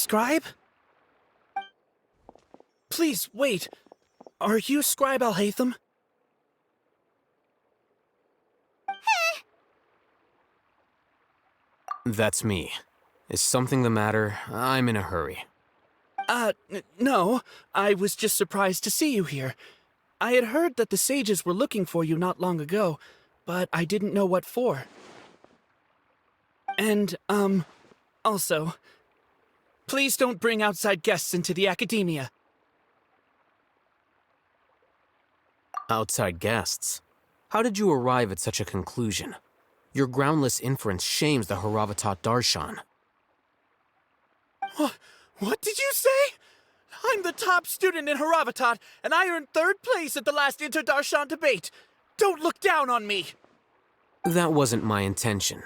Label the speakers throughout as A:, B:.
A: Scribe? Please, wait. Are you Scribe Alhaitham?
B: That's me. Is something the matter? I'm in a hurry.
A: No. I was just surprised to see you here. I had heard that the sages were looking for you not long ago, but I didn't know what for. And, also, please don't bring outside guests into the academia.
B: Outside guests? How did you arrive at such a conclusion? Your groundless inference shames the Haravatat Darshan.
A: What did you say? I'm the top student in Haravatat, and I earned 3rd place at the last Inter-Darshan debate. Don't look down on me!
B: That wasn't my intention.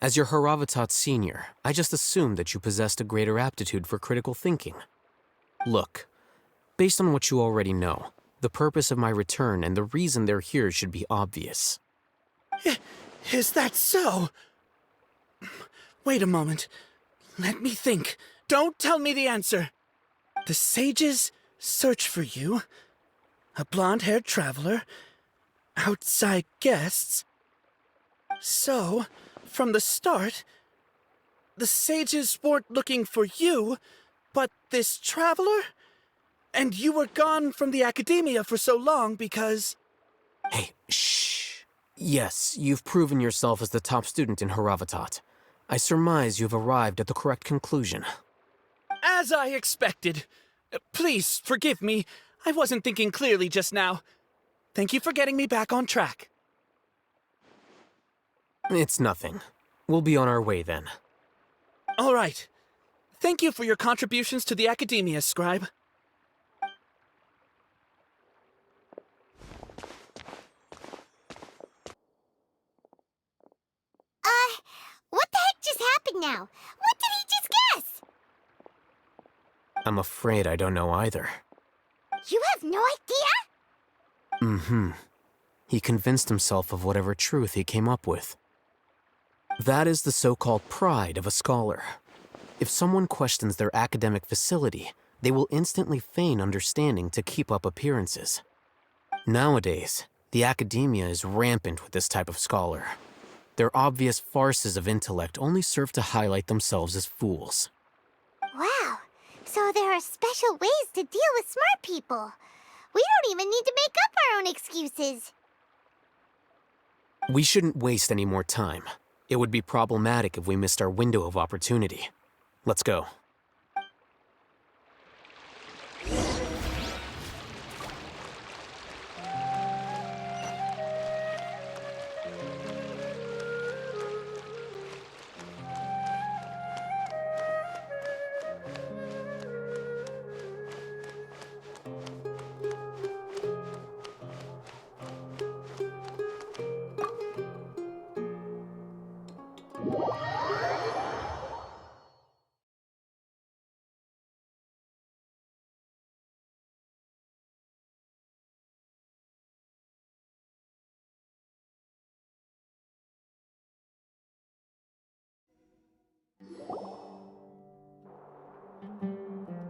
B: As your Haravatat senior, I just assumed that you possessed a greater aptitude for critical thinking. Look, based on what you already know, the purpose of my return and the reason they're here should be obvious.
A: Is that so? Wait a moment. Let me think. Don't tell me the answer. The sages search for you. A blonde-haired traveler. Outside guests. So, from the start, the sages weren't looking for you, but this traveler? And you were gone from the academia for so long because...
B: Hey, shh. Yes, you've proven yourself as the top student in Haravatat. I surmise you've arrived at the correct conclusion.
A: As I expected. Please, forgive me. I wasn't thinking clearly just now. Thank you for getting me back on track.
B: It's nothing. We'll be on our way then.
A: All right. Thank you for your contributions to the academia, Scribe.
C: What the heck just happened now? What did he just guess?
B: I'm afraid I don't know either.
C: You have no idea?
B: Mm-hmm. He convinced himself of whatever truth he came up with. That is the so-called pride of a scholar. If someone questions their academic facility, they will instantly feign understanding to keep up appearances. Nowadays, the academia is rampant with this type of scholar. Their obvious farces of intellect only serve to highlight themselves as fools.
C: Wow, so there are special ways to deal with smart people. We don't even need to make up our own excuses.
B: We shouldn't waste any more time. It would be problematic if we missed our window of opportunity. Let's go.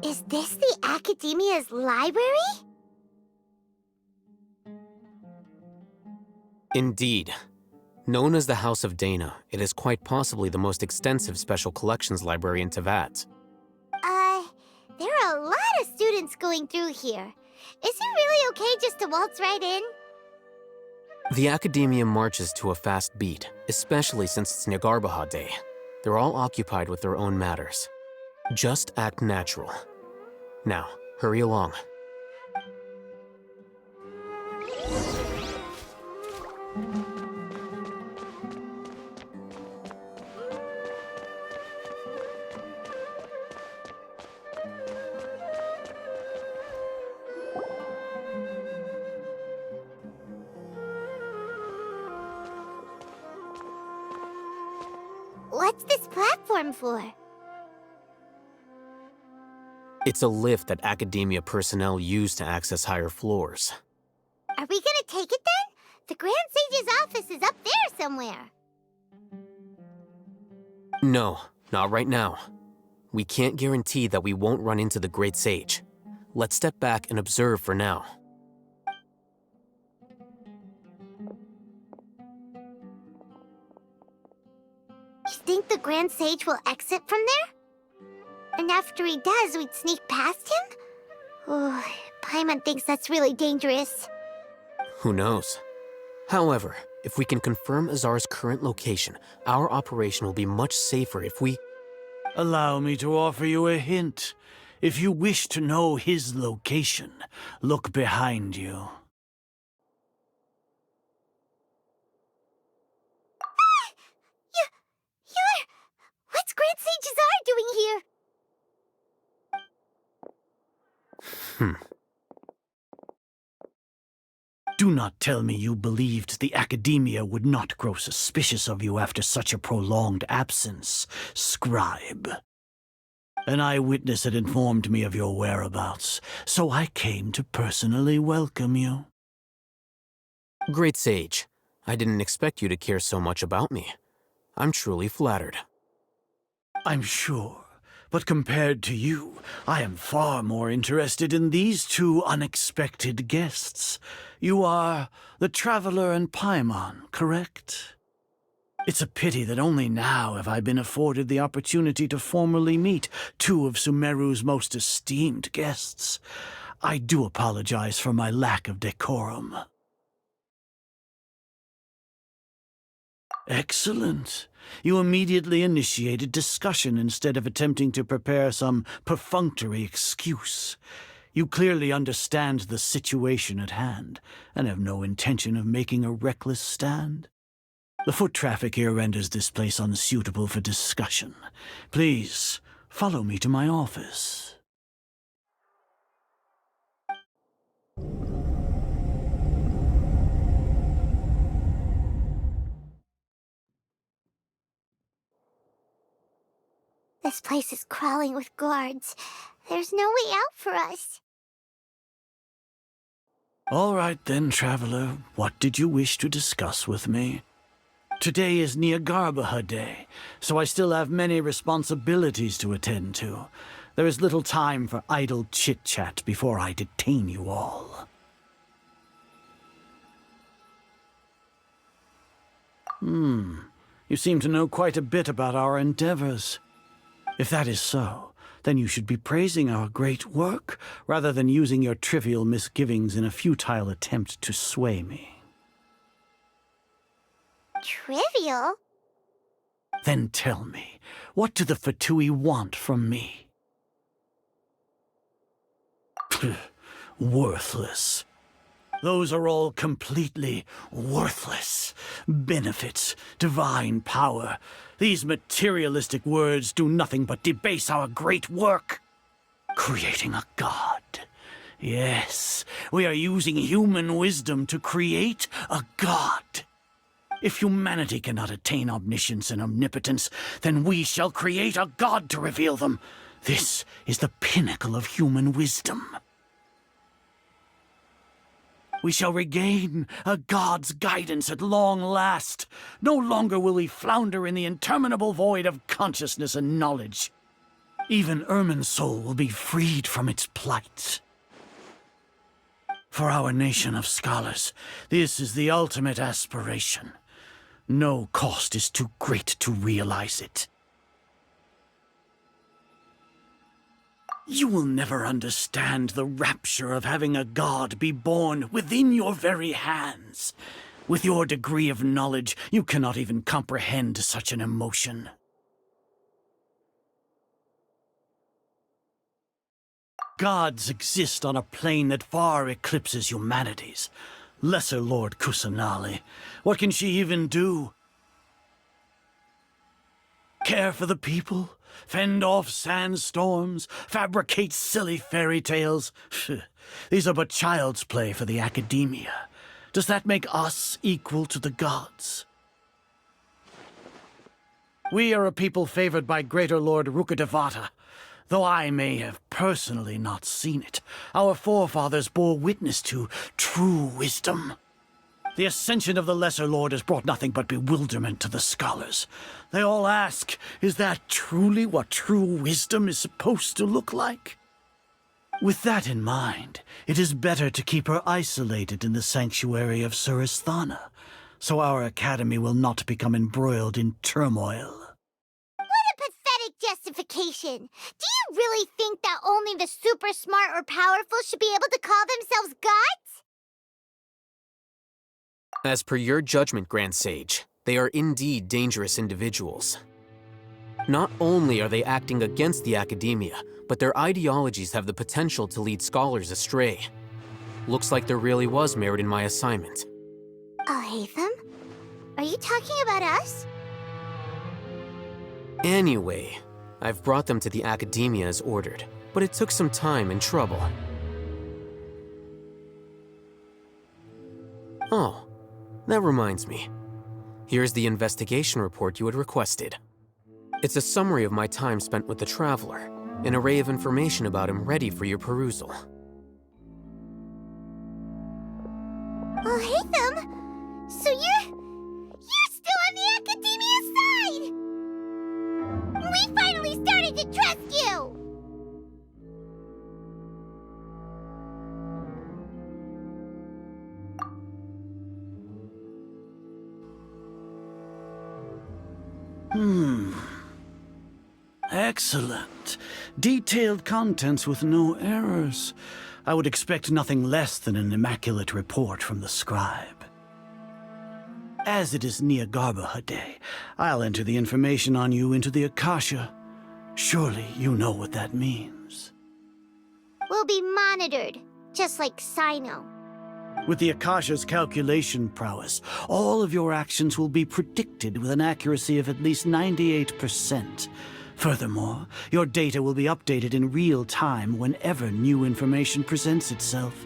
C: Is this the Academia's library?
B: Indeed. Known as the House of Dana, it is quite possibly the most extensive special collections library in Teyvat.
C: There are a lot of students going through here. Is it really okay just to waltz right in?
B: The Academia marches to a fast beat, especially since it's Nagarbaha Day. They're all occupied with their own matters. Just act natural. Now, hurry along.
C: What's this platform for?
B: It's a lift that Academia personnel use to access higher floors.
C: Are we gonna take it then? The Grand Sage's office is up there somewhere.
B: No, not right now. We can't guarantee that we won't run into the Great Sage. Let's step back and observe for now.
C: You think the Grand Sage will exit from there? And after he does, we'd sneak past him? Oh, Paimon thinks that's really dangerous.
B: Who knows? However, if we can confirm Azar's current location, our operation will be much safer if we...
D: Allow me to offer you a hint. If you wish to know his location, look behind you.
C: You're... What's Grand Sage Azar doing here?
D: Do not tell me you believed the Academia would not grow suspicious of you after such a prolonged absence, scribe. An eyewitness had informed me of your whereabouts, so I came to personally welcome you.
B: Great Sage, I didn't expect you to care so much about me. I'm truly flattered.
D: I'm sure, but compared to you, I am far more interested in these two unexpected guests. You are the Traveler and Paimon, correct? It's a pity that only now have I been afforded the opportunity to formally meet two of Sumeru's most esteemed guests. I do apologize for my lack of decorum. Excellent. You immediately initiated discussion instead of attempting to prepare some perfunctory excuse. You clearly understand the situation at hand, and have no intention of making a reckless stand. The foot traffic here renders this place unsuitable for discussion. Please, follow me to my office.
C: This place is crawling with guards. There's no way out for us.
D: All right then, Traveler. What did you wish to discuss with me? Today is Niagarbaha Day, so I still have many responsibilities to attend to. There is little time for idle chit-chat before I detain you all. You seem to know quite a bit about our endeavors. If that is so, then you should be praising our great work, rather than using your trivial misgivings in a futile attempt to sway me.
C: Trivial?
D: Then tell me, what do the Fatui want from me? Worthless. Those are all completely worthless. Benefits, divine power. These materialistic words do nothing but debase our great work. Creating a god. Yes, we are using human wisdom to create a god. If humanity cannot attain omniscience and omnipotence, then we shall create a god to reveal them. This is the pinnacle of human wisdom. We shall regain a god's guidance at long last. No longer will we flounder in the interminable void of consciousness and knowledge. Even Irminsul will be freed from its plight. For our nation of scholars, this is the ultimate aspiration. No cost is too great to realize it. You will never understand the rapture of having a god be born within your very hands. With your degree of knowledge, you cannot even comprehend such an emotion. Gods exist on a plane that far eclipses humanity's. Lesser Lord Kusanali, what can she even do? Care for the people? Fend off sandstorms? Fabricate silly fairy tales? These are but child's play for the Academia. Does that make us equal to the gods? We are a people favored by Greater Lord Rukkhadevata. Though I may have personally not seen it, our forefathers bore witness to true wisdom. The ascension of the Lesser Lord has brought nothing but bewilderment to the scholars. They all ask, is that truly what true wisdom is supposed to look like? With that in mind, it is better to keep her isolated in the sanctuary of Surasthana, so our academy will not become embroiled in turmoil.
C: What a pathetic justification! Do you really think that only the super smart or powerful should be able to call themselves gods?
B: As per your judgment, Grand Sage, they are indeed dangerous individuals. Not only are they acting against the academia, but their ideologies have the potential to lead scholars astray. Looks like there really was merit in my assignment.
C: Alhaitham? Are you talking about us?
B: Anyway, I've brought them to the academia as ordered, but it took some time and trouble. Oh, that reminds me. Here's the investigation report you had requested. It's a summary of my time spent with the Traveler, an array of information about him ready for your perusal.
C: Alhaitham? So you're still on the academia side! We finally started to trust you!
D: Excellent. Detailed contents with no errors. I would expect nothing less than an immaculate report from the scribe. As it is Niagarbaha Day, I'll enter the information on you into the Akasha. Surely you know what that means.
C: We'll be monitored, just like Sino.
D: With the Akasha's calculation prowess, all of your actions will be predicted with an accuracy of at least 98%. Furthermore, your data will be updated in real time whenever new information presents itself.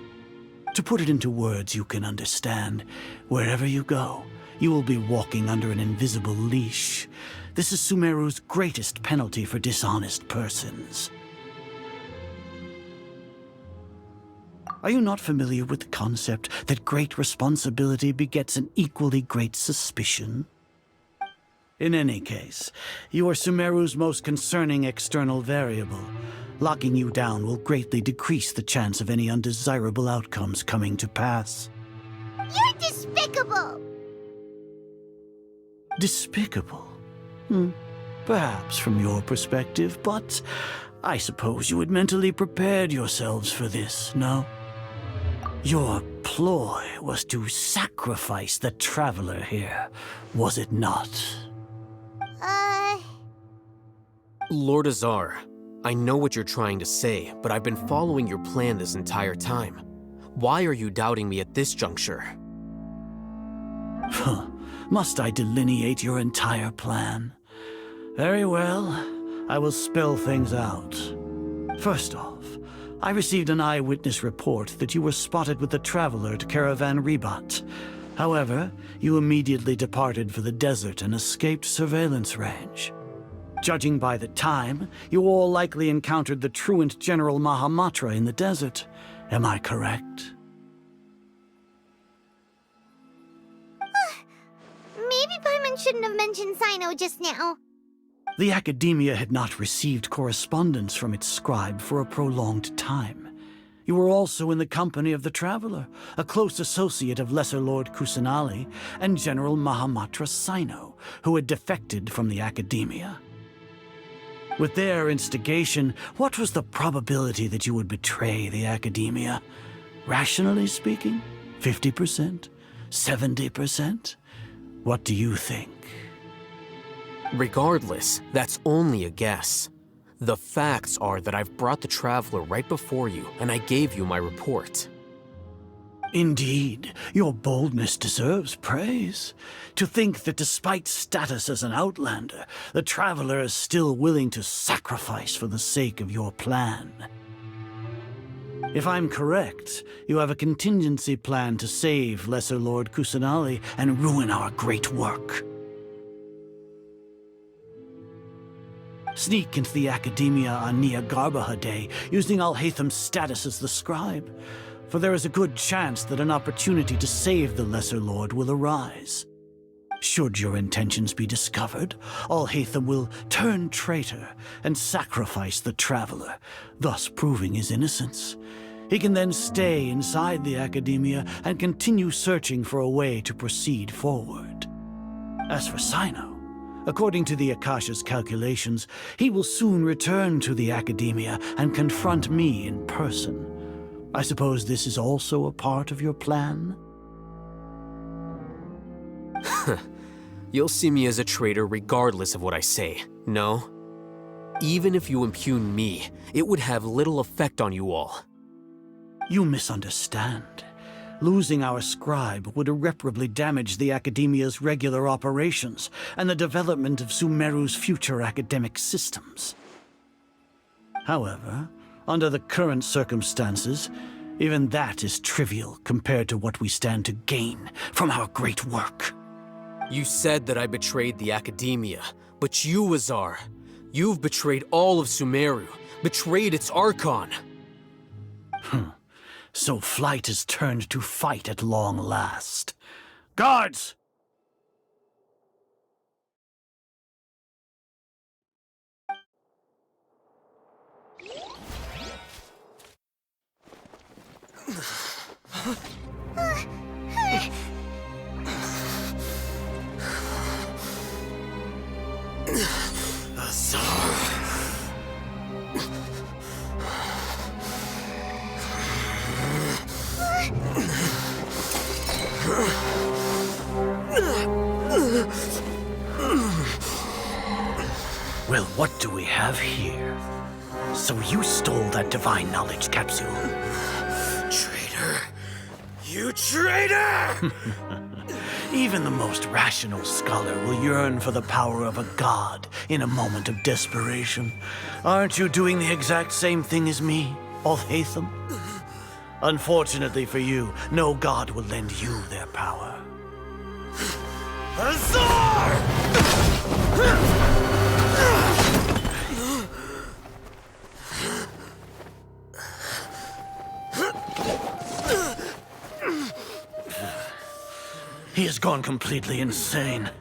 D: To put it into words you can understand, wherever you go, you will be walking under an invisible leash. This is Sumeru's greatest penalty for dishonest persons. Are you not familiar with the concept that great responsibility begets an equally great suspicion? In any case, you are Sumeru's most concerning external variable. Locking you down will greatly decrease the chance of any undesirable outcomes coming to pass.
C: You're despicable!
D: Despicable? Perhaps from your perspective, but I suppose you had mentally prepared yourselves for this, no? Your ploy was to sacrifice the Traveler here, was it not?
B: Lord Azar, I know what you're trying to say, but I've been following your plan this entire time. Why are you doubting me at this juncture?
D: Must I delineate your entire plan? Very well, I will spell things out. First off, I received an eyewitness report that you were spotted with the Traveler at Caravan Ribat. However, you immediately departed for the desert and escaped surveillance range. Judging by the time, you all likely encountered the truant General Mahamatra in the desert. Am I correct?
C: Maybe Paimon shouldn't have mentioned Sino just now.
D: The Academia had not received correspondence from its scribe for a prolonged time. You were also in the company of the Traveler, a close associate of Lesser Lord Kusanali and General Mahamatra Sino, who had defected from the Academia. With their instigation, what was the probability that you would betray the Academia? Rationally speaking, 50%? 70%? What do you think?
B: Regardless, that's only a guess. The facts are that I've brought the Traveler right before you, and I gave you my report.
D: Indeed, your boldness deserves praise. To think that despite status as an outlander, the Traveler is still willing to sacrifice for the sake of your plan. If I'm correct, you have a contingency plan to save Lesser Lord Kusanali and ruin our great work. Sneak into the Academia on Niagarbaha Day, using Alhaitham's status as the scribe. for there is a good chance that an opportunity to save the Lesser Lord will arise. Should your intentions be discovered, Alhaitham will turn traitor and sacrifice the Traveler, thus proving his innocence. He can then stay inside the Academia and continue searching for a way to proceed forward. As for Sino, according to the Akasha's calculations, he will soon return to the Academia and confront me in person. I suppose this is also a part of your plan?
B: You'll see me as a traitor regardless of what I say, no? Even if you impugn me, it would have little effect on you all.
D: You misunderstand. Losing our scribe would irreparably damage the Academia's regular operations and the development of Sumeru's future academic systems. However, under the current circumstances, even that is trivial compared to what we stand to gain from our great work.
B: You said that I betrayed the Academia, but you, Azar, you've betrayed all of Sumeru, betrayed its Archon.
D: So flight is turned to fight at long last. Guards! Well, what do we have here? So you stole that divine knowledge capsule.
A: Traitor! You traitor!
D: Even the most rational scholar will yearn for the power of a god in a moment of desperation. Aren't you doing the exact same thing as me, Alhaitham? Unfortunately for you, no god will lend you their power.
A: Azar!
D: He has gone completely insane.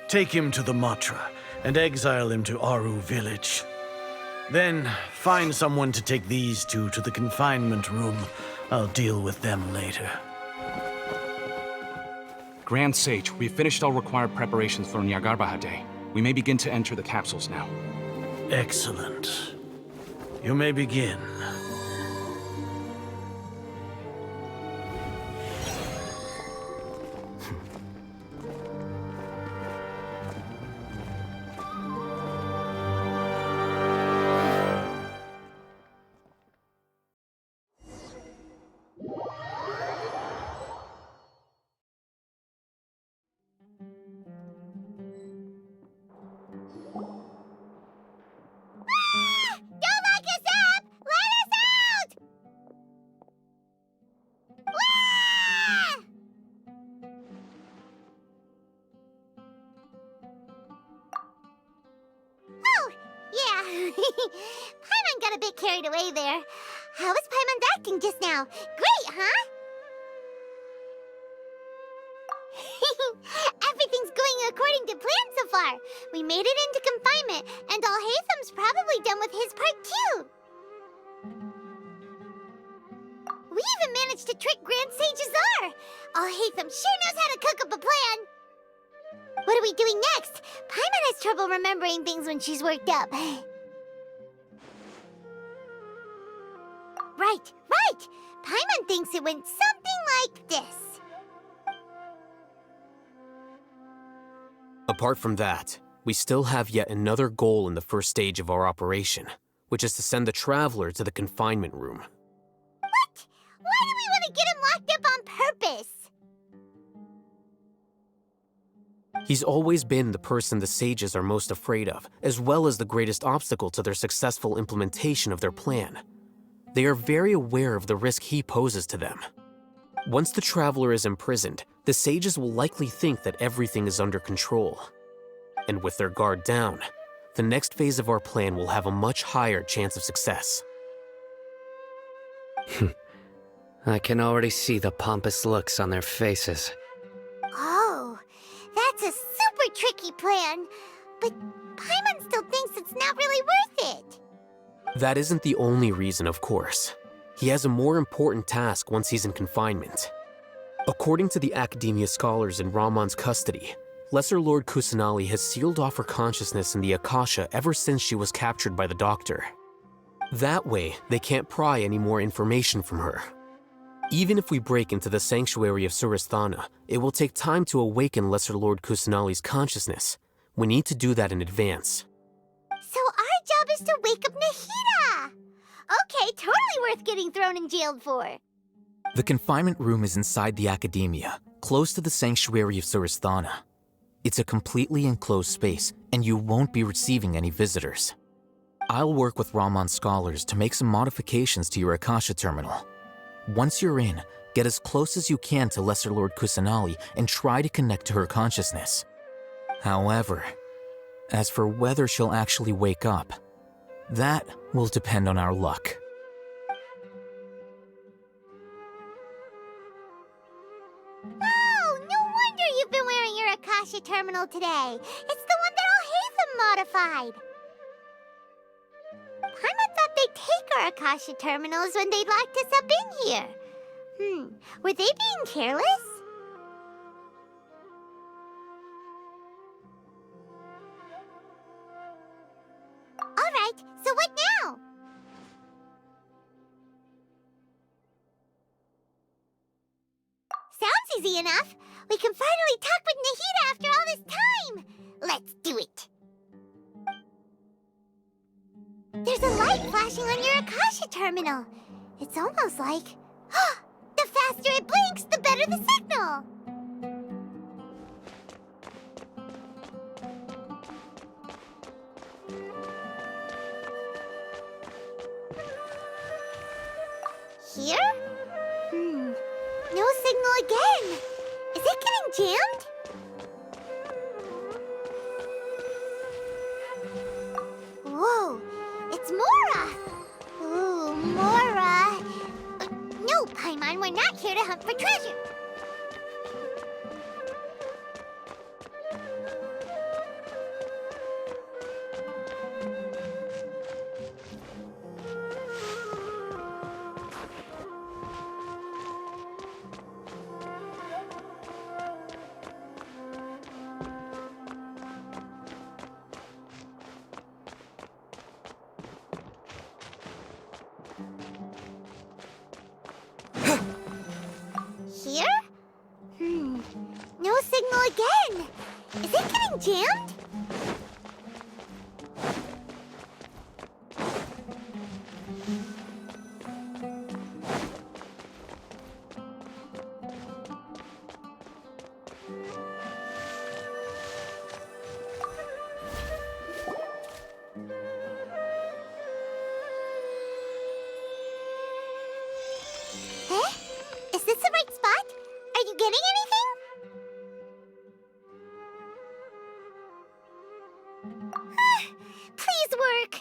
D: Take him to the Matra and exile him to Aru village. Then find someone to take these two to the confinement room. I'll deal with them later.
E: Grand Sage, we've finished all required preparations for Nyargarbaha Day. We may begin to enter the capsules now.
D: Excellent. You may begin.
C: Don't lock us up! Let us out! Ah! Oh, yeah. Paimon got a bit carried away there. How was Paimon acting just now? Great, huh? Everything's going according to plan so far. We made it into confinement, and Alhaitham's probably done with his part too. We even managed to trick Grand Sage Azar. Alhaitham sure knows how to cook up a plan. What are we doing next? Paimon has trouble remembering things when she's worked up. Right. Paimon thinks it went something like this.
B: Apart from that, we still have yet another goal in the first stage of our operation, which is to send the Traveler to the confinement room.
C: What? Why do we want to get him locked up on purpose?
B: He's always been the person the sages are most afraid of, as well as the greatest obstacle to their successful implementation of their plan. They are very aware of the risk he poses to them. Once the Traveler is imprisoned, the sages will likely think that everything is under control. And with their guard down, the next phase of our plan will have a much higher chance of success.
F: I can already see the pompous looks on their faces.
C: Oh, that's a super tricky plan. But Paimon still thinks it's not really worth it.
B: That isn't the only reason, of course. He has a more important task once he's in confinement. According to the Academia scholars in Ramon's custody, Lesser Lord Kusanali has sealed off her consciousness in the Akasha ever since she was captured by the Doctor. That way, they can't pry any more information from her. Even if we break into the sanctuary of Surasthana, it will take time to awaken Lesser Lord Kusanali's consciousness. We need to do that in advance.
C: So our job is to wake up Nahida! Okay, totally worth getting thrown in jail for.
G: The confinement room is inside the Academia, close to the sanctuary of Surasthana. It's a completely enclosed space, and you won't be receiving any visitors. I'll work with Ramon's scholars to make some modifications to your Akasha terminal. Once you're in, get as close as you can to Lesser Lord Kusanali and try to connect to her consciousness. However, as for whether she'll actually wake up, that will depend on our luck.
C: Oh, no wonder you've been wearing your Akasha terminal today. It's the one that Al-Haytham modified. Paimon thought they'd take our Akasha terminals when they locked us up in here. Were they being careless? Alright, so what now? Sounds easy enough. We can finally talk with Nahida after all this time. Let's do it. There's a light flashing on your Akasha terminal. It's almost like... the faster it blinks, the better the signal. Here? No signal again. Is it getting jammed? Whoa, it's Mora! Ooh, Mora! No, Paimon, we're not here to hunt for treasure. Here? No signal again. Is it getting jammed? Eh? Is this the right spot? Are you getting anything? Please work.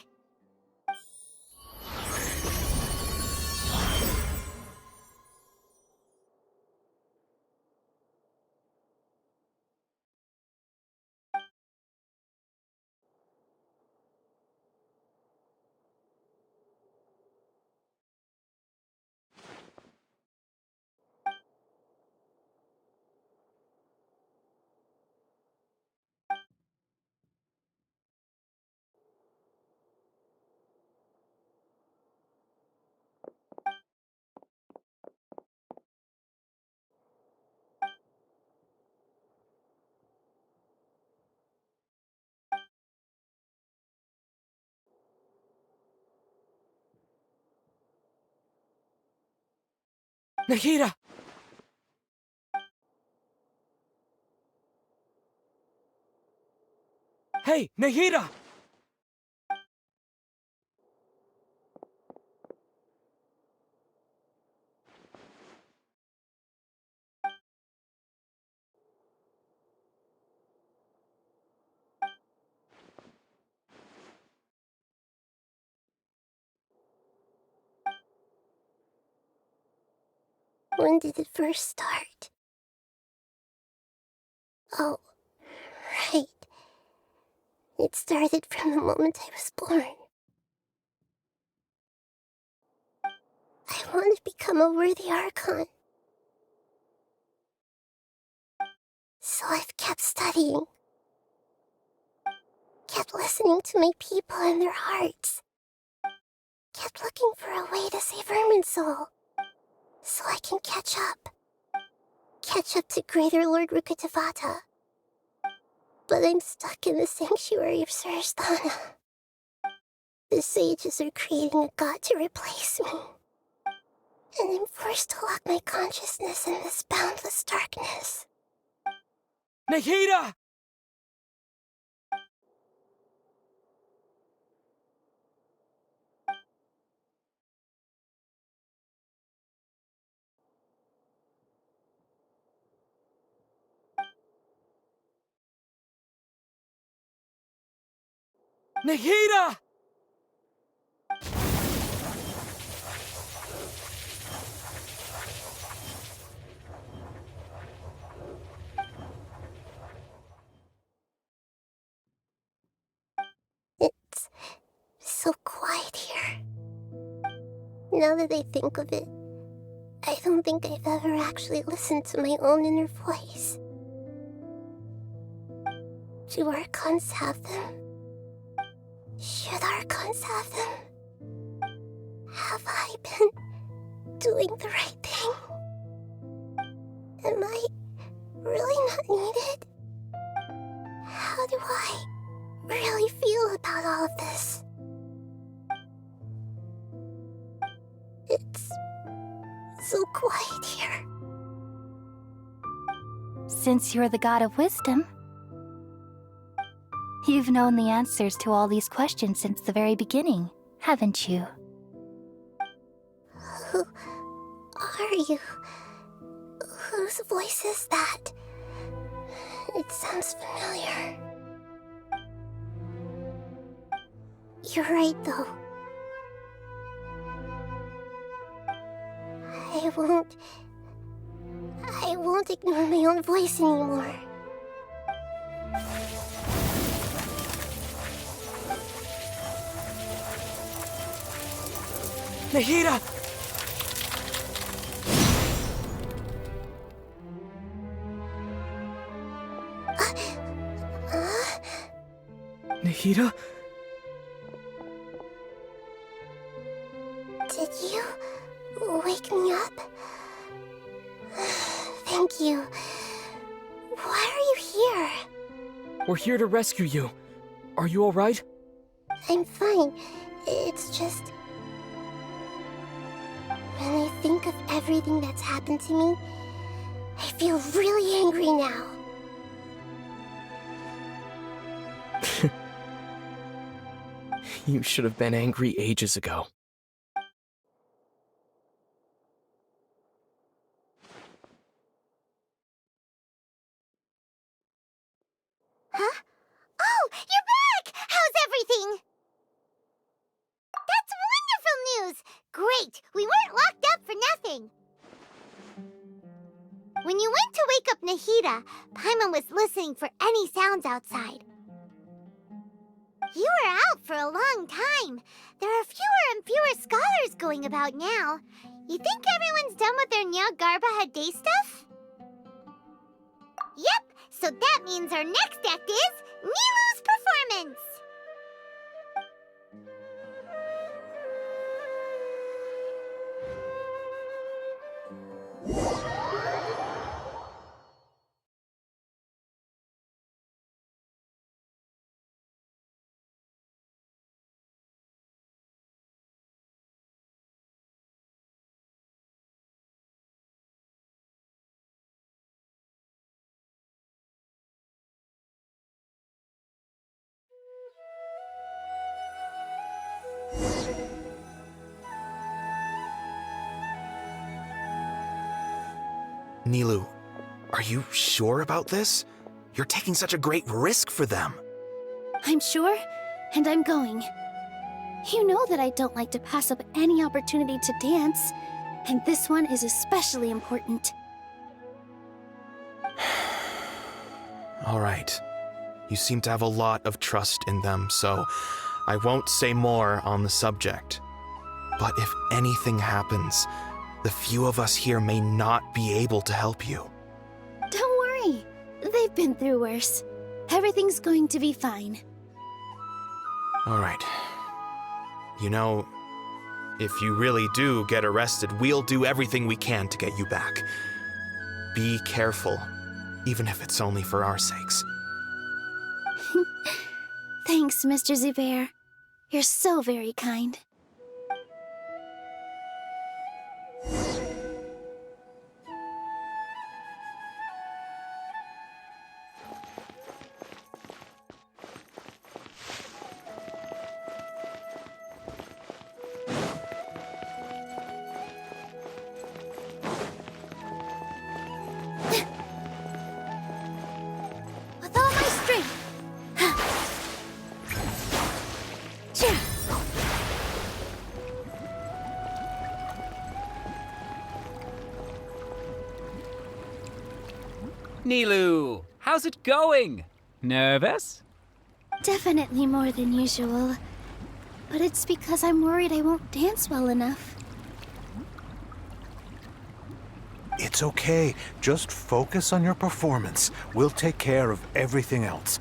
A: Nahida! Hey, Nahida!
C: When did it first start? Oh, right. It started from the moment I was born. I want to become a worthy Archon. So I've kept studying. Kept listening to my people and their hearts. Kept looking for a way to save Irminsul. So I can catch up. Catch up to Greater Lord Rukkhadevata. But I'm stuck in the sanctuary of Surasthana. The sages are creating a god to replace me. And I'm forced to lock my consciousness in this boundless darkness.
A: Nahida! Nahida!
C: It's so quiet here. Now that I think of it, I don't think I've ever actually listened to my own inner voice. Do Archons have them? Should Archons have them? Have I been doing the right thing? Am I really not needed? How do I really feel about all of this? It's so quiet here.
H: Since you're the god of wisdom, you've known the answers to all these questions since the very beginning, haven't you?
C: Who are you? Whose voice is that? It sounds familiar. You're right, though. I won't ignore my own voice anymore.
A: Nahida! Nahida?
C: Did you wake me up? Thank you. Why are you here?
I: We're here to rescue you. Are you alright?
C: I'm fine. It's just... when I think of everything that's happened to me, I feel really angry now.
I: You should have been angry ages ago.
C: Huh? Oh, you're back! How's everything? That's wonderful news! Great! We weren't locked up for nothing! When you went to wake up Nahida, Paimon was listening for any sounds outside. You were out for a long time. There are fewer and fewer scholars going about now. You think everyone's done with their Nyagarbha day stuff? Yep, so that means our next act is Nilu's performance!
J: Nilu, are you sure about this? You're taking such a great risk for them.
K: I'm sure, and I'm going. You know that I don't like to pass up any opportunity to dance, And this one is especially important.
J: All right. You seem to have a lot of trust in them, so I won't say more on the subject. But if anything happens, the few of us here may not be able to help you.
K: Don't worry. They've been through worse. Everything's going to be fine.
J: All right. You know, if you really do get arrested, we'll do everything we can to get you back. Be careful, even if it's only for our sakes.
K: Thanks, Mr. Zubair. You're so very kind. With all my strength. Cheer.
L: Nilu, how's it going? Nervous?
K: Definitely more than usual. But it's because I'm worried I won't dance well enough.
M: It's okay. Just focus on your performance. We'll take care of everything else.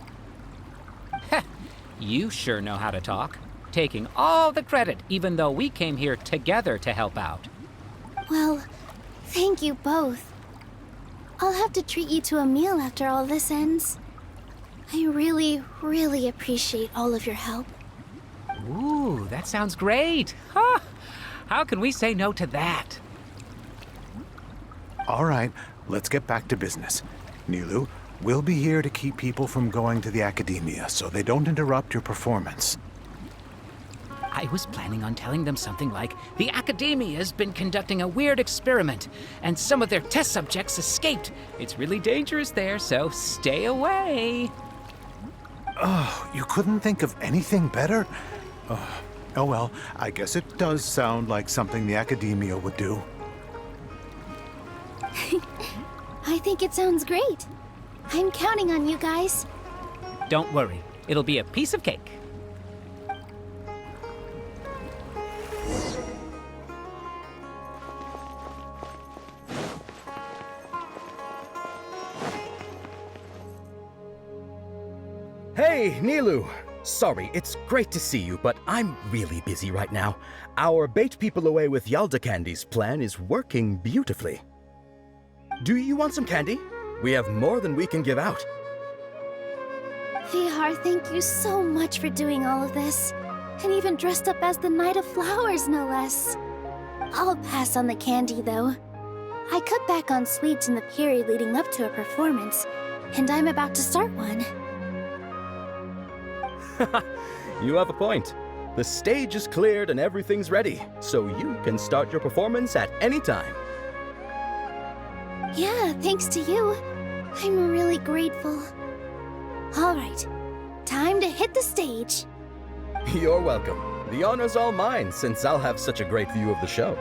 L: You sure know how to talk. Taking all the credit, even though we came here together to help out.
K: Well, thank you both. I'll have to treat you to a meal after all this ends. I really, really appreciate all of your help.
L: Ooh, that sounds great. Huh. How can we say no to that?
M: All right, let's get back to business. Nilu, we'll be here to keep people from going to the academia so they don't interrupt your performance.
L: I was planning on telling them something like, the Academia's been conducting a weird experiment, and some of their test subjects escaped. It's really dangerous there, so stay away.
M: Oh, you couldn't think of anything better? Oh well, I guess it does sound like something the Academia would do.
K: I think it sounds great. I'm counting on you guys.
L: Don't worry, it'll be a piece of cake.
N: Hey, Nilu! Sorry, it's great to see you, but I'm really busy right now. Our Bait People Away with Yalda Candies plan is working beautifully. Do you want some candy? We have more than we can give out.
K: Vihar, thank you so much for doing all of this. And even dressed up as the Knight of Flowers, no less. I'll pass on the candy, though. I cut back on sweets in the period leading up to a performance, and I'm about to start one.
N: You have a point. The stage is cleared and everything's ready, so you can start your performance at any time.
K: Yeah, thanks to you. I'm really grateful. All right, time to hit the stage.
N: You're welcome. The honor's all mine, since I'll have such a great view of the show.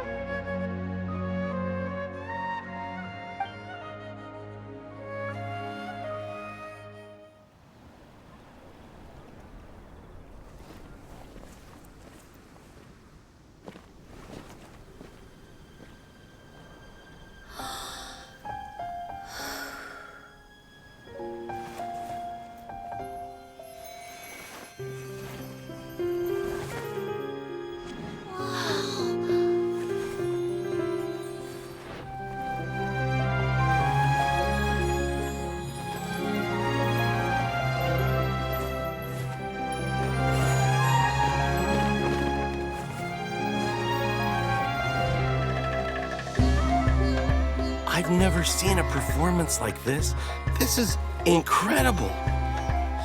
J: I've never seen a performance like this. This is incredible.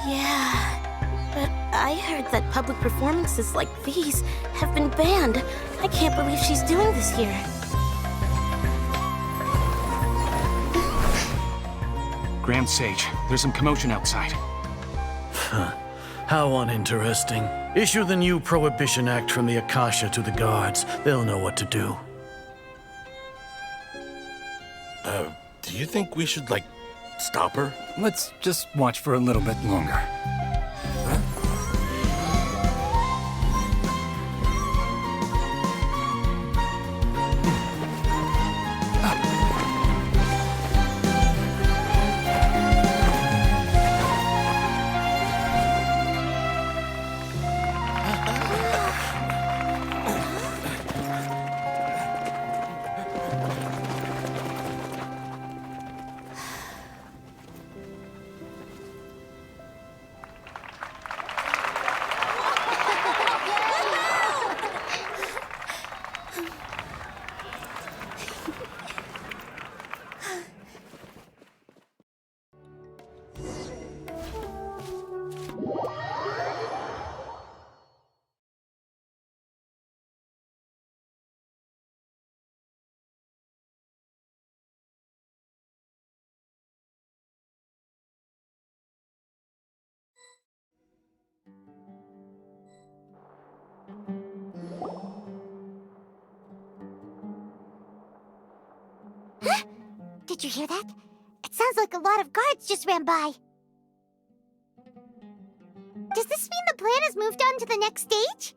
C: Yeah, but I heard that public performances like these have been banned. I can't believe she's doing this here.
E: Grand Sage, there's some commotion outside.
D: How uninteresting. Issue the new Prohibition Act from the Akasha to the guards. They'll know what to do.
O: Do you think we should, stop her?
P: Let's just watch for a little bit longer.
C: Huh? Did you hear that? It sounds like a lot of guards just ran by. Does this mean the plan has moved on to the next stage?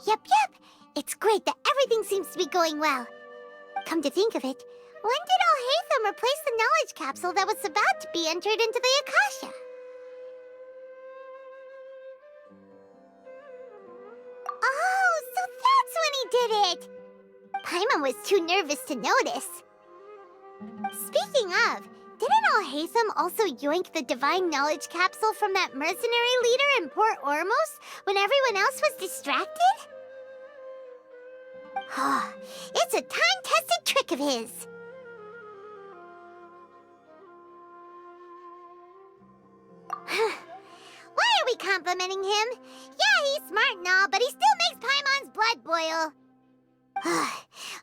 C: Yep. It's great that everything seems to be going well. Come to think of it, when did Al-Haytham replace the knowledge capsule that was about to be entered into the Akasha? Oh, so that's when he did it! Paimon was too nervous to notice. Speaking of, didn't Al-Haytham also yoink the divine knowledge capsule from that mercenary leader in Port Ormos when everyone else was distracted? It's a time-tested trick of his. Why are we complimenting him? Yeah, he's smart and all, but he still makes Paimon's blood boil.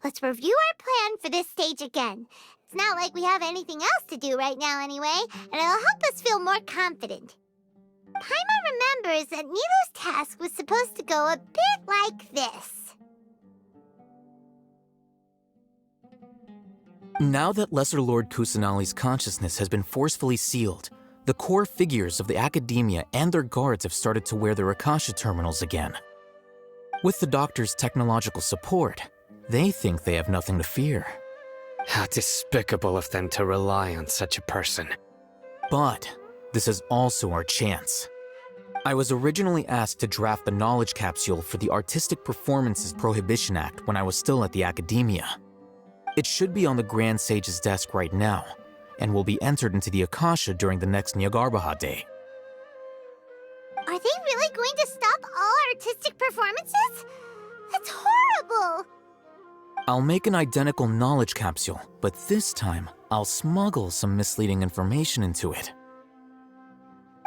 C: Let's review our plan for this stage again. It's not like we have anything else to do right now anyway, and it'll help us feel more confident. Paimon remembers that Nilu's task was supposed to go a bit like this.
G: Now that Lesser Lord Kusanali's consciousness has been forcefully sealed, the core figures of the Academia and their guards have started to wear their Akasha terminals again. With the Doctor's technological support, they think they have nothing to fear.
F: How despicable of them to rely on such a person.
G: But this is also our chance. I was originally asked to draft the knowledge capsule for the Artistic Performances Prohibition Act when I was still at the Academia. It should be on the Grand Sage's desk right now, and will be entered into the Akasha during the next Nyargarbaha Day.
C: Are they really going to stop all artistic performances? That's horrible!
G: I'll make an identical knowledge capsule, but this time I'll smuggle some misleading information into it.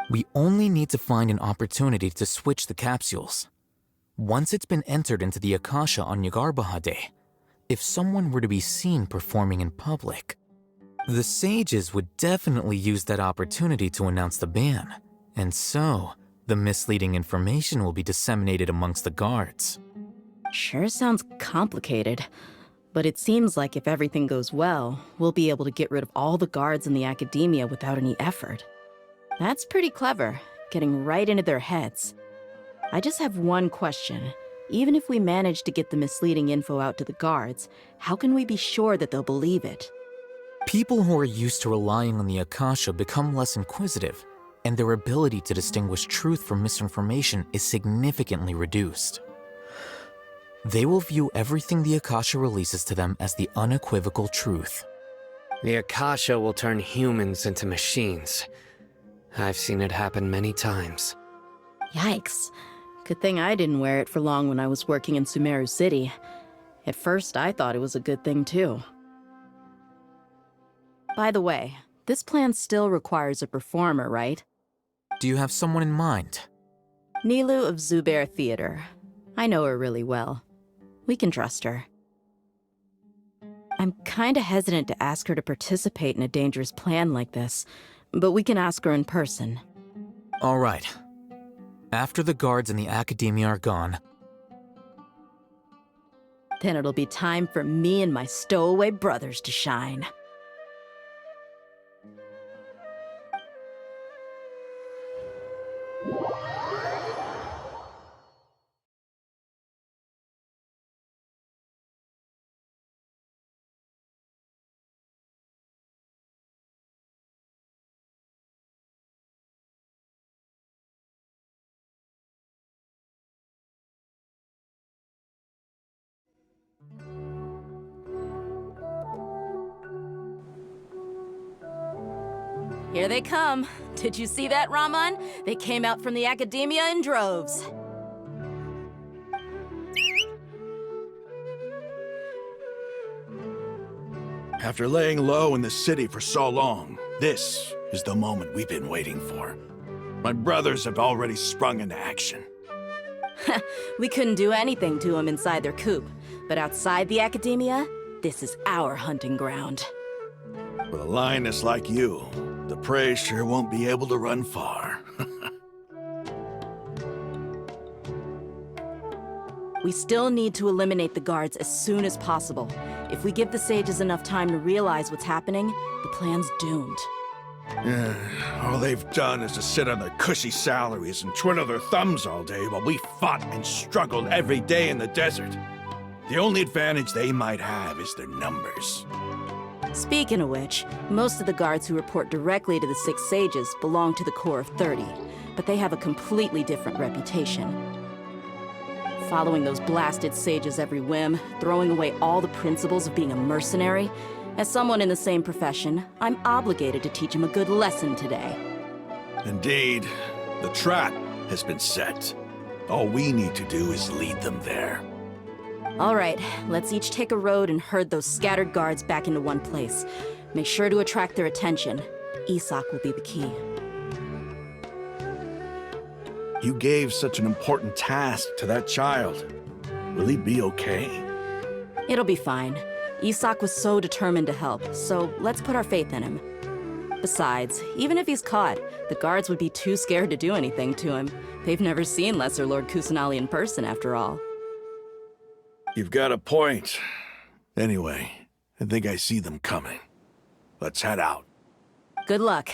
G: We only need to find an opportunity to switch the capsules. Once it's been entered into the Akasha on Nyargarbaha Day, if someone were to be seen performing in public, the sages would definitely use that opportunity to announce the ban, and so the misleading information will be disseminated amongst the guards.
Q: Sure sounds complicated, but it seems like if everything goes well, we'll be able to get rid of all the guards in the Academia without any effort. That's pretty clever, getting right into their heads. I just have one question. Even if we manage to get the misleading info out to the guards, how can we be sure that they'll believe it?
G: People who are used to relying on the Akasha become less inquisitive, and their ability to distinguish truth from misinformation is significantly reduced. They will view everything the Akasha releases to them as the unequivocal truth.
F: The Akasha will turn humans into machines. I've seen it happen many times.
Q: Yikes. Good thing I didn't wear it for long when I was working in Sumeru City. At first, I thought it was a good thing too. By the way, this plan still requires a performer, right?
G: Do you have someone in mind?
Q: Nilu of Zubair Theater. I know her really well. We can trust her. I'm kinda hesitant to ask her to participate in a dangerous plan like this, but we can ask her in person.
G: All right. After the guards in the Academia are gone,
Q: Then it'll be time for me and my stowaway brothers to shine. Here they come. Did you see that, Raman? They came out from the Academia in droves.
R: After laying low in the city for so long, this is the moment we've been waiting for. My brothers have already sprung into action.
Q: We couldn't do anything to them inside their coop, but outside the Academia, this is our hunting ground.
R: With a lioness like you, the prey sure won't be able to run far.
Q: We still need to eliminate the guards as soon as possible. If we give the sages enough time to realize what's happening, the plan's doomed.
R: All they've done is to sit on their cushy salaries and twiddle their thumbs all day while we fought and struggled every day in the desert. The only advantage they might have is their numbers.
Q: Speaking of which, most of the guards who report directly to the 6 sages belong to the Corps of 30, but they have a completely different reputation. Following those blasted sages every whim, throwing away all the principles of being a mercenary, as someone in the same profession, I'm obligated to teach them a good lesson today.
R: Indeed, the trap has been set. All we need to do is lead them there.
Q: All right, let's each take a road and herd those scattered guards back into one place. Make sure to attract their attention. Isak will be the key.
R: You gave such an important task to that child. Will he be okay?
Q: It'll be fine. Isak was so determined to help, so let's put our faith in him. Besides, even if he's caught, the guards would be too scared to do anything to him. They've never seen Lesser Lord Kusanali in person, after all.
R: You've got a point. Anyway, I think I see them coming. Let's head out.
Q: Good luck.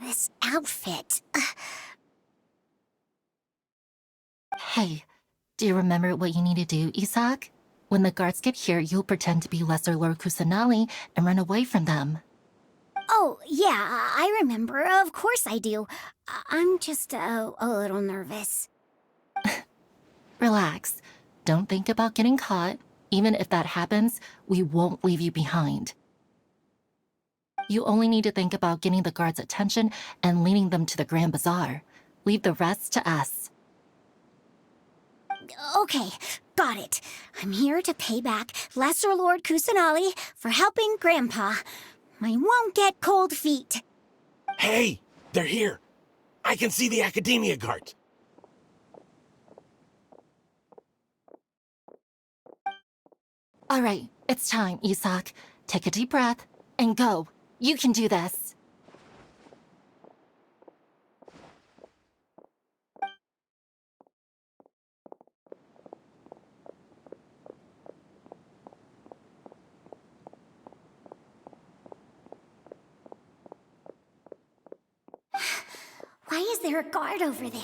C: This outfit.
S: Hey, do you remember what you need to do, Isak? When the guards get here, you'll pretend to be Lesser Lord Kusanali and run away from them.
C: Oh, yeah, I remember. Of course I do. I'm just a little nervous.
S: Relax. Don't think about getting caught. Even if that happens, we won't leave you behind. You only need to think about getting the guards' attention and leading them to the Grand Bazaar. Leave the rest to us.
C: Okay, got it. I'm here to pay back Lesser Lord Kusanali for helping Grandpa. I won't get cold feet.
O: Hey, they're here. I can see the Academia guard.
S: All right, it's time, Isak. Take a deep breath and go. You can do this.
C: Why is there a guard over there?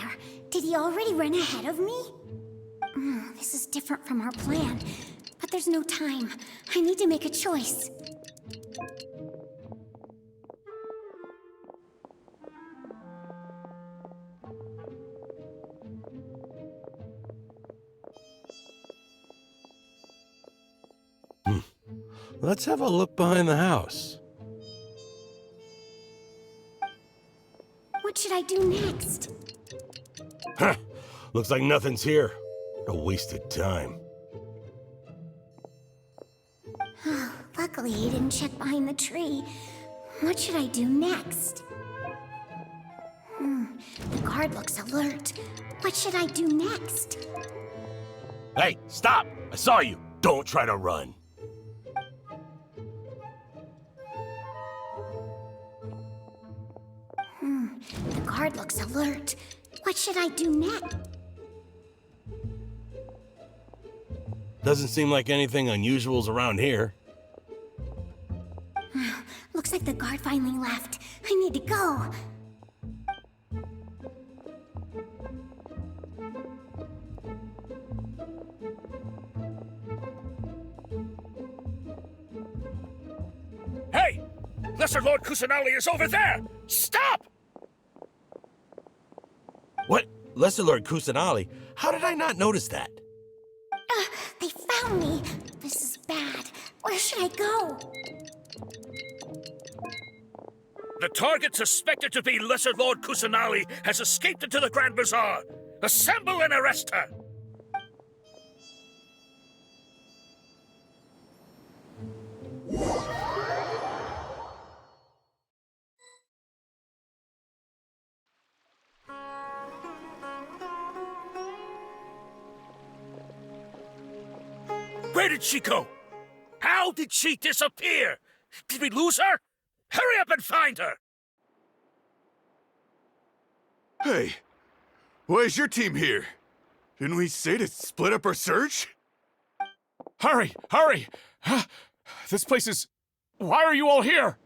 C: Did he already run ahead of me? This is different from our plan. But there's no time. I need to make a choice.
O: Let's have a look behind the house.
C: What should I do next?
O: Huh. Looks like nothing's here. A wasted time.
C: Luckily, he didn't check behind the tree. What should I do next? The guard looks alert. What should I do next?
O: Hey, stop! I saw you. Don't try to run.
C: The guard looks alert. What should I do next?
O: Doesn't seem like anything unusual's around here.
C: Looks like the guard finally left. I need to go.
T: Hey! Lesser Lord Kusanali is over there! Stop!
O: What? Lesser Lord Kusanali? How did I not notice that?
C: They found me. This is bad. Where should I go?
T: The target suspected to be Lesser Lord Kusanali has escaped into the Grand Bazaar. Assemble and arrest her! Where did she go? How did she disappear? Did we lose her? Hurry up and find her!
R: Hey, why is your team here? Didn't we say to split up our search?
P: Hurry! Hurry! This place is... Why are you all here?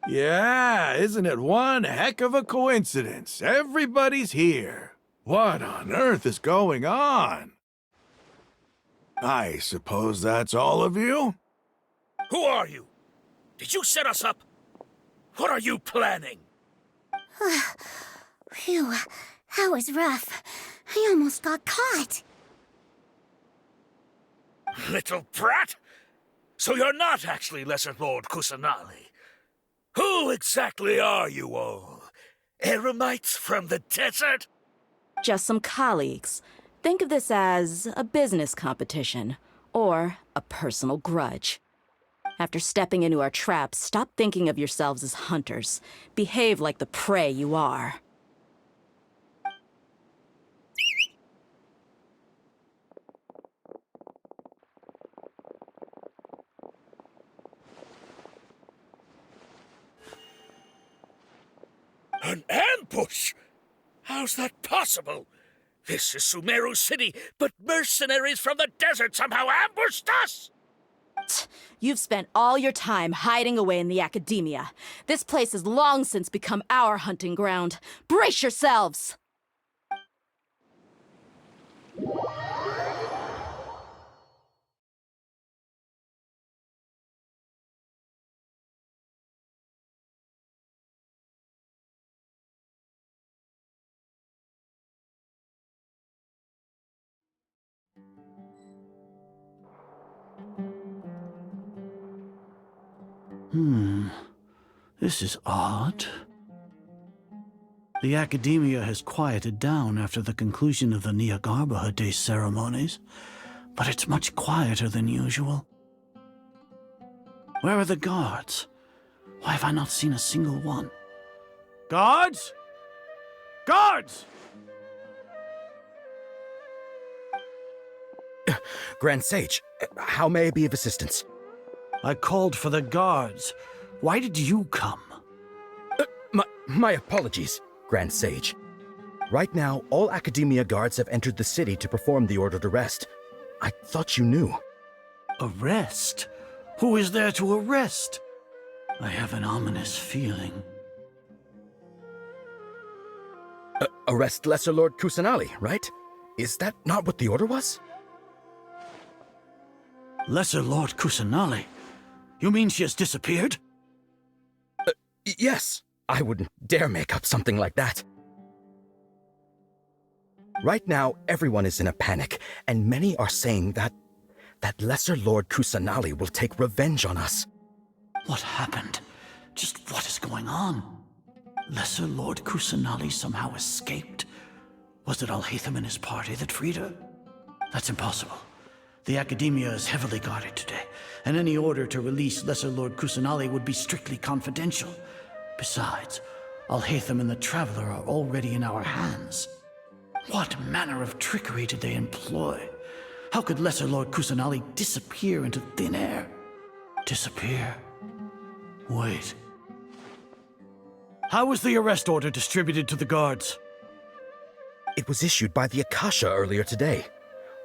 R: Yeah, isn't it one heck of a coincidence? Everybody's here. What on earth is going on? I suppose that's all of you?
T: Who are you? Did you set us up? What are you planning?
C: Phew, that was rough. I almost got caught.
T: Little brat! So you're not actually Lesser Lord Kusanali. Who exactly are you all? Eremites from the desert?
Q: Just some colleagues. Think of this as a business competition, or a personal grudge. After stepping into our traps, stop thinking of yourselves as hunters. Behave like the prey you are.
T: An ambush? How's that possible? This is Sumeru City, but mercenaries from the desert somehow ambushed us!
Q: You've spent all your time hiding away in the academia. This place has long since become our hunting ground. Brace yourselves!
D: This is odd. The academia has quieted down after the conclusion of the Nyargarbaha Day ceremonies, but it's much quieter than usual. Where are the guards? Why have I not seen a single one? Guards? Guards!
N: Grand Sage, how may I be of assistance?
D: I called for the guards. Why did you come?
N: My apologies, Grand Sage. Right now, all Academia guards have entered the city to perform the ordered arrest. I thought you knew.
D: Arrest? Who is there to arrest? I have an ominous feeling.
N: Arrest Lesser Lord Kusanali, right? Is that not what the order was?
D: Lesser Lord Kusanali? You mean she has disappeared?
N: Yes. I wouldn't dare make up something like that. Right now, everyone is in a panic, and many are saying that Lesser Lord Kusanali will take revenge on us.
D: What happened? Just what is going on? Lesser Lord Kusanali somehow escaped? Was it Alhaitham and his party that freed her? That's impossible. The Academia is heavily guarded today, and any order to release Lesser Lord Kusanali would be strictly confidential. Besides, Alhaitham and the Traveler are already in our hands. What manner of trickery did they employ? How could Lesser Lord Kusanali disappear into thin air? Disappear? Wait. How was the arrest order distributed to the guards?
N: It was issued by the Akasha earlier today.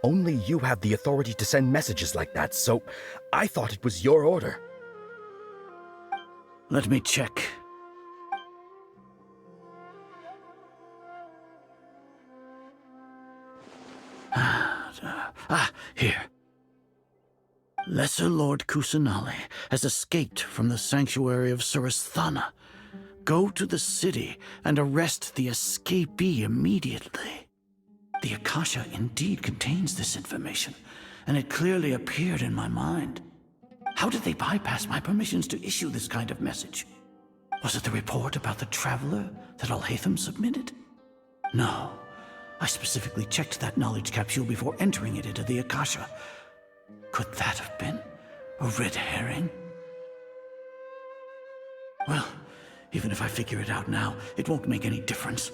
N: Only you have the authority to send messages like that, so I thought it was your order.
D: Let me check. Here. Lesser Lord Kusanali has escaped from the sanctuary of Surasthana. Go to the city and arrest the escapee immediately. The Akasha indeed contains this information, and it clearly appeared in my mind. How did they bypass my permissions to issue this kind of message? Was it the report about the Traveler that Alhaitham submitted? No. I specifically checked that knowledge capsule before entering it into the Akasha. Could that have been a red herring? Well, even if I figure it out now, it won't make any difference.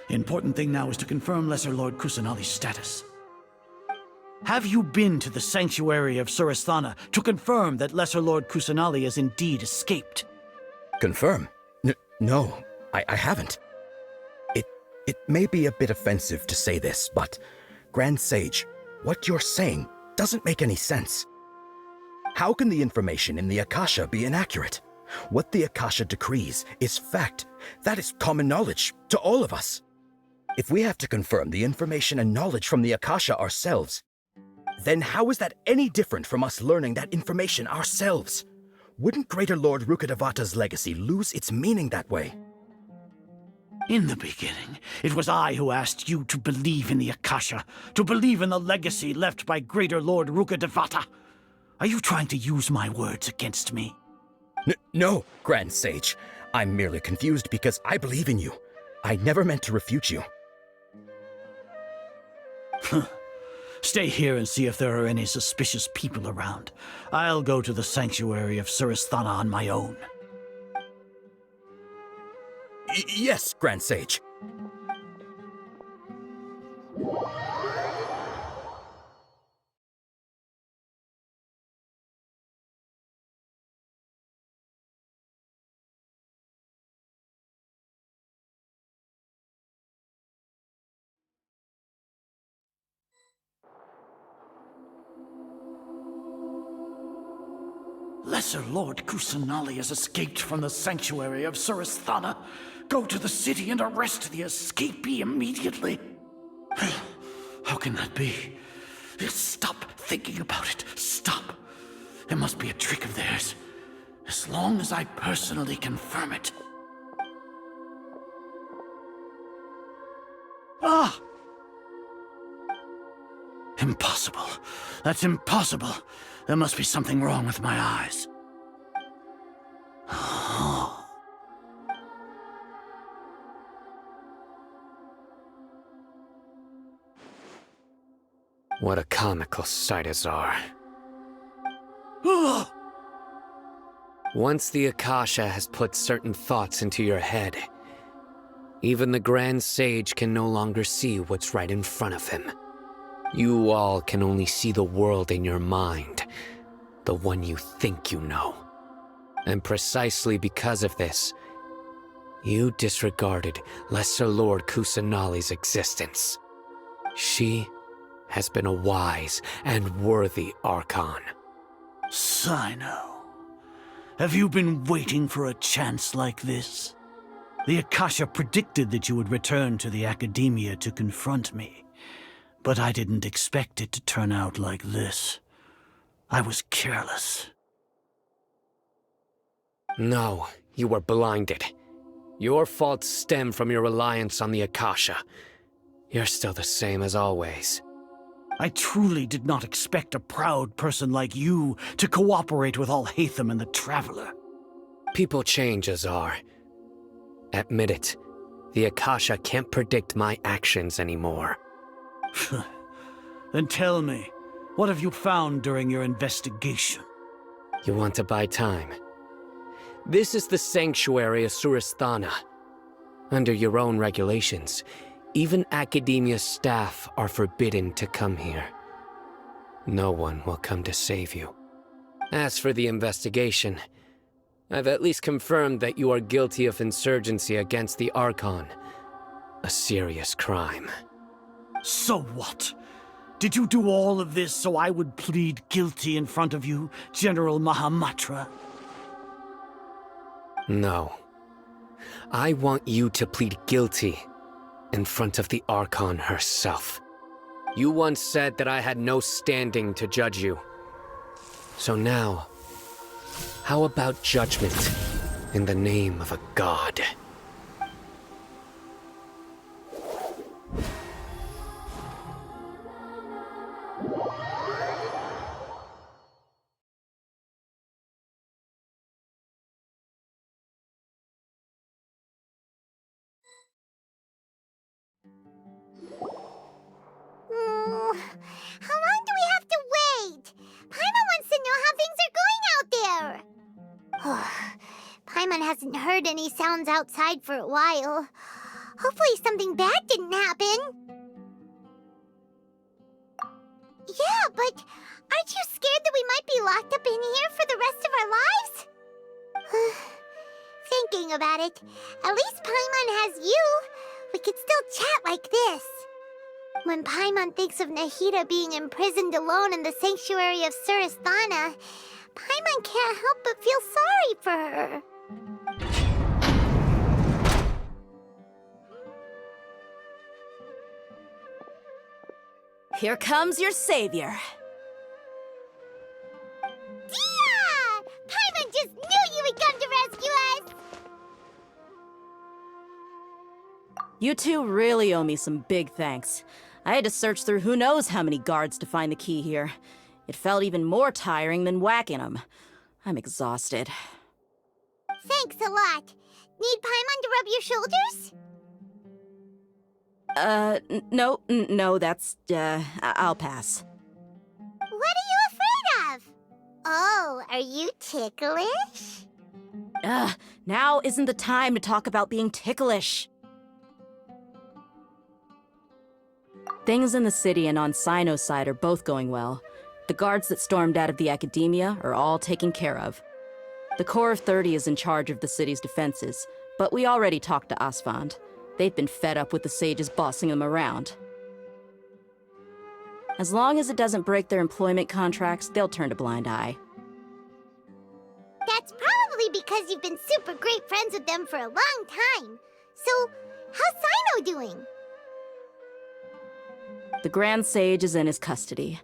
D: The important thing now is to confirm Lesser Lord Kusanali's status. Have you been to the sanctuary of Surasthana to confirm that Lesser Lord Kusanali has indeed escaped?
N: Confirm? No, I haven't. It may be a bit offensive to say this, but Grand Sage, what you're saying doesn't make any sense. How can the information in the Akasha be inaccurate? What the Akasha decrees is fact. That is common knowledge to all of us. If we have to confirm the information and knowledge from the Akasha ourselves, then how is that any different from us learning that information ourselves? Wouldn't Greater Lord Rukkhadevata's legacy lose its meaning that way?
D: In the beginning, it was I who asked you to believe in the Akasha, to believe in the legacy left by Greater Lord Rukkhadevata. Are you trying to use my words against me?
N: No, Grand Sage. I'm merely confused because I believe in you. I never meant to refute you.
D: Stay here and see if there are any suspicious people around. I'll go to the sanctuary of Surasthana on my own.
N: Yes, Grand Sage.
D: Lesser Lord Kusanali has escaped from the sanctuary of Surasthana. Go to the city and arrest the escapee immediately. How can that be? Stop thinking about it. Stop. It must be a trick of theirs. As long as I personally confirm it. Ah! Impossible. That's impossible. There must be something wrong with my eyes.
F: What a comical sight, Azar. Once the Akasha has put certain thoughts into your head, even the Grand Sage can no longer see what's right in front of him. You all can only see the world in your mind, the one you think you know. And precisely because of this, you disregarded Lesser Lord Kusanali's existence. She has been a wise and worthy Archon.
D: Sino, have you been waiting for a chance like this? The Akasha predicted that you would return to the Academia to confront me, but I didn't expect it to turn out like this. I was careless.
F: No, you were blinded. Your faults stem from your reliance on the Akasha. You're still the same as always.
D: I truly did not expect a proud person like you to cooperate with Alhaitham and the Traveler.
F: People change, Azar. Admit it. The Akasha can't predict my actions anymore.
D: Then tell me, what have you found during your investigation?
F: You want to buy time? This is the sanctuary of Surasthana. Under your own regulations, even Academia staff are forbidden to come here. No one will come to save you. As for the investigation, I've at least confirmed that you are guilty of insurgency against the Archon. A serious crime.
D: So what? Did you do all of this so I would plead guilty in front of you, General Mahamatra?
F: No. I want you to plead guilty in front of the Archon herself. You once said that I had no standing to judge you. So now, how about judgment in the name of a god?
C: How long do we have to wait? Paimon wants to know how things are going out there. Paimon hasn't heard any sounds outside for a while. Hopefully something bad didn't happen. Yeah, but aren't you scared that we might be locked up in here for the rest of our lives? Thinking about it, at least Paimon has you. We could still chat like this. When Paimon thinks of Nahida being imprisoned alone in the sanctuary of Surasthana, Paimon can't help but feel sorry for her.
Q: Here comes your savior.
C: Dia! Paimon just knew you would come to rescue us!
Q: You two really owe me some big thanks. I had to search through who knows how many guards to find the key here. It felt even more tiring than whacking them. I'm exhausted.
C: Thanks a lot. Need Paimon to rub your shoulders?
Q: No, that's, I'll pass.
C: What are you afraid of? Oh, are you ticklish?
Q: Now isn't the time to talk about being ticklish. Things in the city and on Sino's side are both going well. The guards that stormed out of the Academia are all taken care of. The Corps of 30 is in charge of the city's defenses, but we already talked to Asfand. They've been fed up with the sages bossing them around. As long as it doesn't break their employment contracts, they'll turn a blind eye.
C: That's probably because you've been super great friends with them for a long time. So, how's Sino doing?
Q: The Grand Sage is in his custody.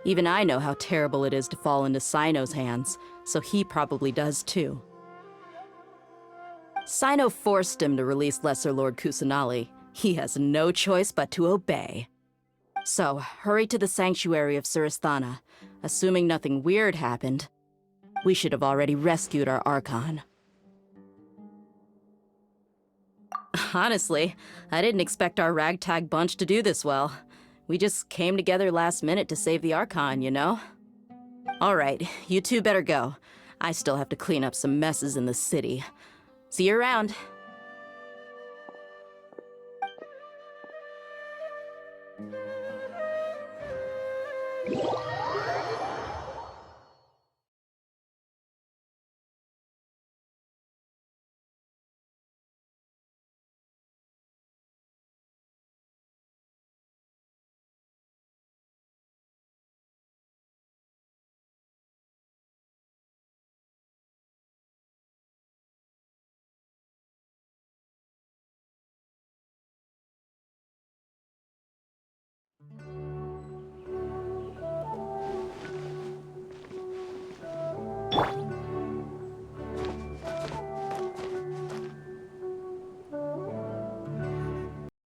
Q: Even I know how terrible it is to fall into Sino's hands, so he probably does too. Sino forced him to release Lesser Lord Kusanali. He has no choice but to obey. So, hurry to the sanctuary of Surasthana. Assuming nothing weird happened, we should have already rescued our Archon. Honestly, I didn't expect our ragtag bunch to do this well. We just came together last minute to save the Archon, you know? Alright, you two better go. I still have to clean up some messes in the city. See you around.